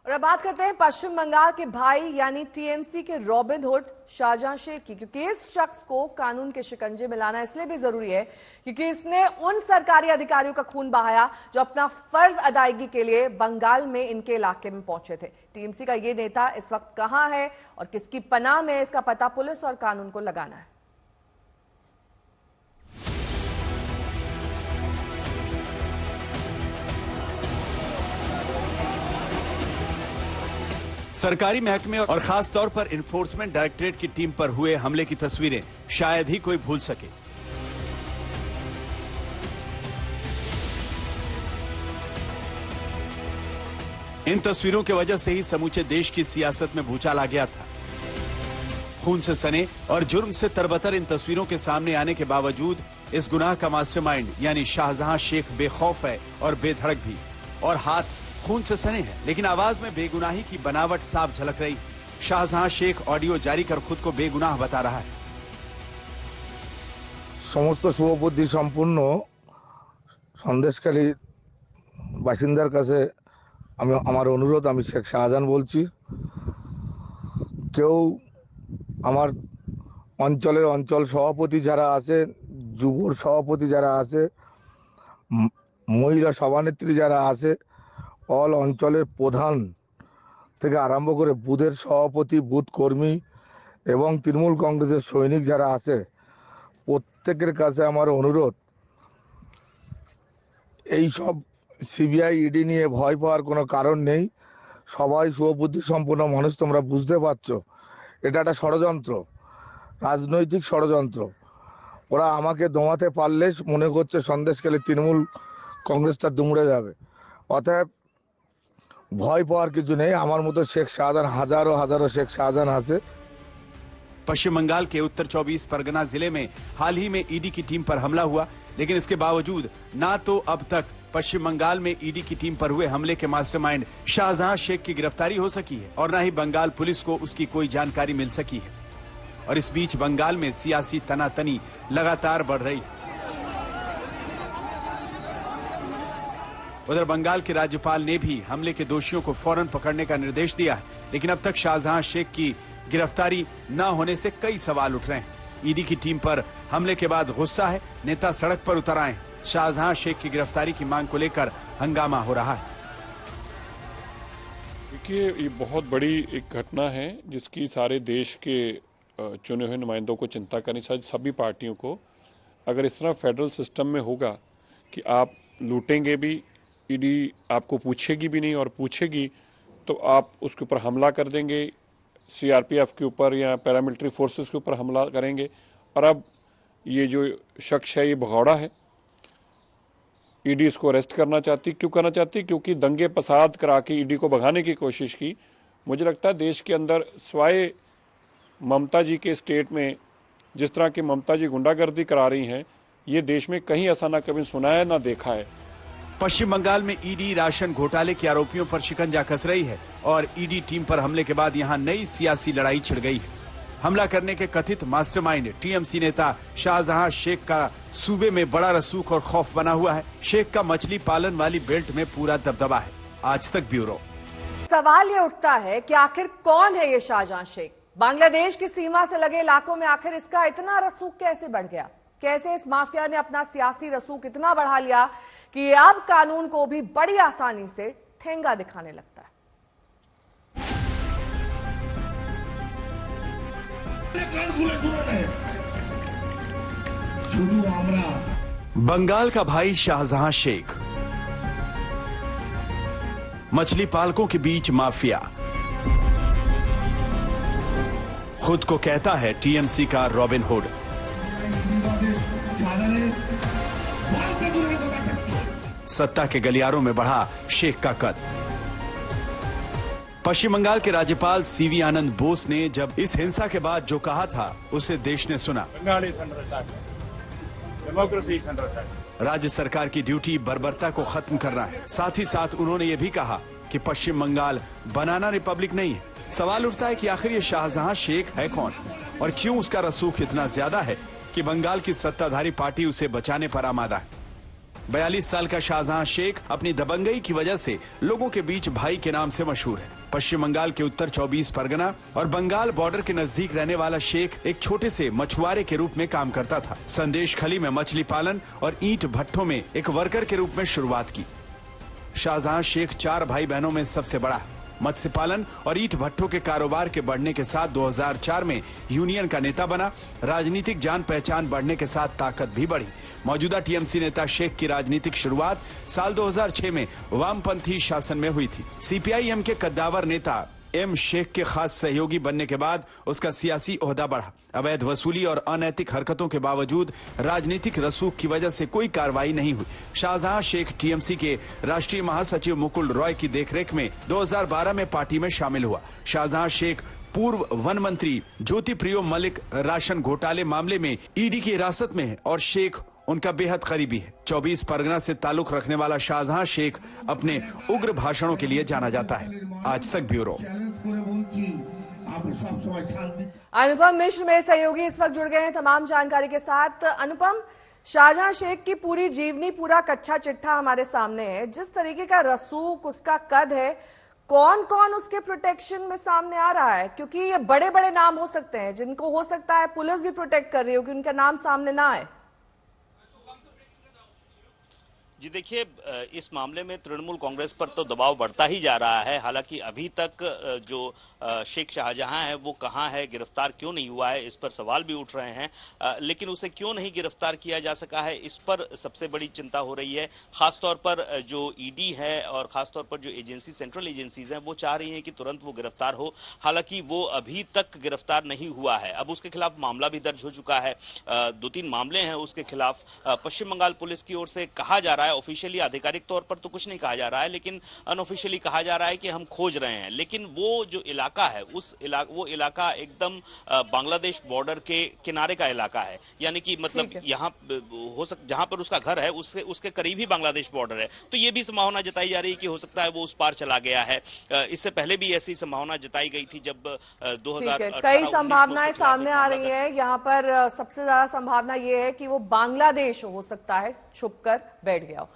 और अब बात करते हैं पश्चिम बंगाल के भाई यानी टीएमसी के रॉबिन हुड शाहजहां शेख की, क्योंकि इस शख्स को कानून के शिकंजे में लाना इसलिए भी जरूरी है क्योंकि इसने उन सरकारी अधिकारियों का खून बहाया जो अपना फर्ज अदायगी के लिए बंगाल में इनके इलाके में पहुंचे थे। टीएमसी का ये नेता इस वक्त कहां है और किसकी पनाह में, इसका पता पुलिस और कानून को लगाना है। सरकारी महकमे और खास तौर पर इन्फोर्समेंट डायरेक्टरेट की टीम पर हुए हमले की तस्वीरें शायद ही कोई भूल सके। इन तस्वीरों की वजह से ही समूचे देश की सियासत में भूचाल आ गया था। खून से सने और जुर्म से तरबतर इन तस्वीरों के सामने आने के बावजूद इस गुनाह का मास्टरमाइंड यानी शाहजहां शेख बेखौफ है और बेधड़क भी, और हाथ खून से सने हैं, लेकिन आवाज में बेगुनाही की बनावट साफ झलक रही। शाहजहां शेख ऑडियो जारी कर खुद को बेगुनाह बता रहा है। समस्त शुभबुद्धि सम्पूर्ण सन्देशकाली बासिंदार काছে আমার অনুরোধ, আমি শেখ শাহজাহান বলছি। কেউ আমার অঞ্চলের অঞ্চল সভাপতি যারা আছে, যুবর সভাপতি যারা আছে, মহিলা সভানেত্রী যারা আছে, অল অঞ্চলের প্রধান থেকে আরম্ভ করে বুথের সভাপতি, বুথ কর্মী এবং তৃণমূল কংগ্রেসের সৈনিক যারা আছে, প্রত্যেকের কাছে আমার অনুরোধ, এই সব সিবিআই ইডি নিয়ে ভয় পাওয়ার কোনো কারণ নেই। সবাই সুবুদ্ধি সম্পন্ন মানুষ, তোমরা বুঝতে পারছো এটা একটা ষড়যন্ত্র, রাজনৈতিক ষড়যন্ত্র। ওরা আমাকে দমাতে পারলে মনে করছে সন্দেশখালী তৃণমূল কংগ্রেসটা দুমড়ে যাবে। অতএব ভয় পাওয়ার কিছু নেই। আমার মতো শেখ শাহজাহান হাজারো হাজারো শেখ শাহজাহান আছে। पश्चिम बंगाल के उत्तर 24 परगना जिले में हाल ही में ईडी की टीम पर हमला हुआ, लेकिन इसके बावजूद ना तो अब तक पश्चिम बंगाल में ईडी की टीम पर हुए हमले के मास्टरमाइंड शाहजहां शेख की गिरफ्तारी हो सकी है और न ही बंगाल पुलिस को उसकी कोई जानकारी मिल सकी है। और इस बीच बंगाल में सियासी तनातनी लगातार बढ़ रही है। उधर बंगाल के राज्यपाल ने भी हमले के दोषियों को फौरन पकड़ने का निर्देश दिया है, लेकिन अब तक शाहजहां शेख की गिरफ्तारी न होने से कई सवाल उठ रहे हैं। ईडी की टीम पर हमले के बाद गुस्सा है, नेता सड़क पर उतर आए हैं। शाहजहां शेख की गिरफ्तारी की मांग को लेकर हंगामा हो रहा है। देखिए, ये बहुत बड़ी एक घटना है जिसकी सारे देश के चुने हुए नुमाइंदों को चिंता करनी चाहिए, सभी पार्टियों को। अगर इस तरह फेडरल सिस्टम में होगा कि आप लूटेंगे भी, ईडी आपको पूछेगी भी नहीं, और पूछेगी तो आप उसके ऊपर हमला कर देंगे, सीआरपीएफ के ऊपर या पैरामिलिट्री फोर्सेस के ऊपर हमला करेंगे। और अब ये जो शख्स है ये भगौड़ा है, ईडी इसको अरेस्ट करना चाहती। क्यों करना चाहती? क्योंकि दंगे फसाद करा के ईडी को भगाने की कोशिश की। मुझे लगता है देश के अंदर स्वाय ममता जी के स्टेट में जिस तरह की ममता जी गुंडागर्दी करा रही हैं, ये देश में कहीं ऐसा ना कभी सुना है ना देखा है। पश्चिम बंगाल में ईडी राशन घोटाले के आरोपियों पर शिकंजा कस रही है और ईडी टीम पर हमले के बाद यहां नई सियासी लड़ाई छिड़ गई है। हमला करने के कथित मास्टरमाइंड टीएमसी नेता शाहजहां शेख का सूबे में बड़ा रसूख और खौफ बना हुआ है। शेख का मछली पालन वाली बेल्ट में पूरा दबदबा है। आज तक ब्यूरो। सवाल ये उठता है कि आखिर कौन है ये शाहजहां शेख? बांग्लादेश की सीमा से लगे इलाकों में आखिर इसका इतना रसूख कैसे बढ़ गया? कैसे इस माफिया ने अपना सियासी रसूख इतना बढ़ा लिया कि ये अब कानून को भी बड़ी आसानी से ठेंगा दिखाने लगता है? बंगाल का भाई शाहजहां शेख, मछली पालकों के बीच माफिया, खुद को कहता है टीएमसी का रॉबिन हुड। सत्ता के गलियारों में बढ़ा शेख का कद। पश्चिम बंगाल के राज्यपाल सीवी आनंद बोस ने जब इस हिंसा के बाद जो कहा था उसे देश ने सुना। राज्य सरकार की ड्यूटी बर्बरता को खत्म करना है। साथ ही साथ उन्होंने ये भी कहा कि पश्चिम बंगाल बनाना रिपब्लिक नहीं है। सवाल उठता है कि आखिर ये शाहजहां शेख है कौन और क्यों उसका रसूख इतना ज्यादा है कि बंगाल की सत्ताधारी पार्टी उसे बचाने पर आमादा है। 42 साल का शाहजहां शेख अपनी दबंगई की वजह से लोगों के बीच भाई के नाम से मशहूर है। पश्चिम बंगाल के उत्तर 24 परगना और बंगाल बॉर्डर के नजदीक रहने वाला शेख एक छोटे से मछुआरे के रूप में काम करता था। संदेश खली में मछली पालन और ईंट भट्ठों में एक वर्कर के रूप में शुरुआत की। शाहजहां शेख 4 भाई बहनों में सबसे बड़ा है। मत्स्य पालन और ईंट भट्ठों के कारोबार के बढ़ने के साथ 2004 में यूनियन का नेता बना। राजनीतिक जान पहचान बढ़ने के साथ ताकत भी बढ़ी। मौजूदा टीएमसी नेता शेख की राजनीतिक शुरुआत साल 2006 में वामपंथी शासन में हुई थी। सीपीआई-एम के कद्दावर नेता एम शेख के खास सहयोगी बनने के बाद उसका सियासी ओहदा बढ़ा। अवैध वसूली और अनैतिक हरकतों के बावजूद राजनीतिक रसूख की वजह से कोई कार्रवाई नहीं हुई। शाहजहां शेख टीएमसी के राष्ट्रीय महासचिव मुकुल रॉय की देखरेख में 2012 में पार्टी में शामिल हुआ। शाहजहां शेख पूर्व वन मंत्री ज्योति प्रियो मलिक राशन घोटाले मामले में ईडी की हिरासत में है और शेख उनका बेहद करीबी है। 24 परगना से ताल्लुक रखने वाला शाहजहां शेख अपने उग्र भाषणों के लिए जाना जाता है। आज तक ब्यूरो। अनुपम मिश्र मेरे सहयोगी इस वक्त जुड़ गए हैं तमाम जानकारी के साथ। अनुपम, शाहजहां शेख की पूरी जीवनी, पूरा कच्चा चिट्ठा हमारे सामने है। जिस तरीके का रसूख, उसका कद है, कौन कौन उसके प्रोटेक्शन में सामने आ रहा है? क्योंकि ये बड़े बड़े नाम हो सकते हैं जिनको हो सकता है पुलिस भी प्रोटेक्ट कर रही हो कि उनका नाम सामने ना आए। जी देखिए, इस मामले में तृणमूल कांग्रेस पर तो दबाव बढ़ता ही जा रहा है। हालांकि अभी तक जो शेख शाहजहां है वो कहां है, गिरफ्तार क्यों नहीं हुआ है, इस पर सवाल भी उठ रहे हैं। लेकिन उसे क्यों नहीं गिरफ्तार किया जा सका है, इस पर सबसे बड़ी चिंता हो रही है। खासतौर पर जो ईडी है और खासतौर पर जो एजेंसी, सेंट्रल एजेंसीज हैं, वो चाह रही हैं कि तुरंत वो गिरफ्तार हो। हालांकि वो अभी तक गिरफ्तार नहीं हुआ है। अब उसके खिलाफ मामला भी दर्ज हो चुका है। 2-3 मामले हैं उसके खिलाफ। पश्चिम बंगाल पुलिस की ओर से कहा जा रहा है, ऑफिशियली आधिकारिक तौर पर तो कुछ नहीं कहा जा रहा है, लेकिन अनऑफिशियली कहा जा रहा है कि हम खोज रहे हैं। लेकिन वो जो इलाका है, वो इलाका एकदम बांग्लादेश बॉर्डर के किनारे का इलाका है। यानी कि मतलब यहाँ जहां पर उसका घर है उसके करीब ही बांग्लादेश बॉर्डर है। तो ये भी संभावना जताई जा रही है कि हो सकता है वो उस पार चला गया है। इससे पहले भी ऐसी संभावना जताई गई थी जब 2018 कई संभावनाएं सामने आ रही है। यहाँ पर सबसे ज्यादा संभावना ये है कि वो बांग्लादेश हो सकता है छुपकर बैठ गया हो।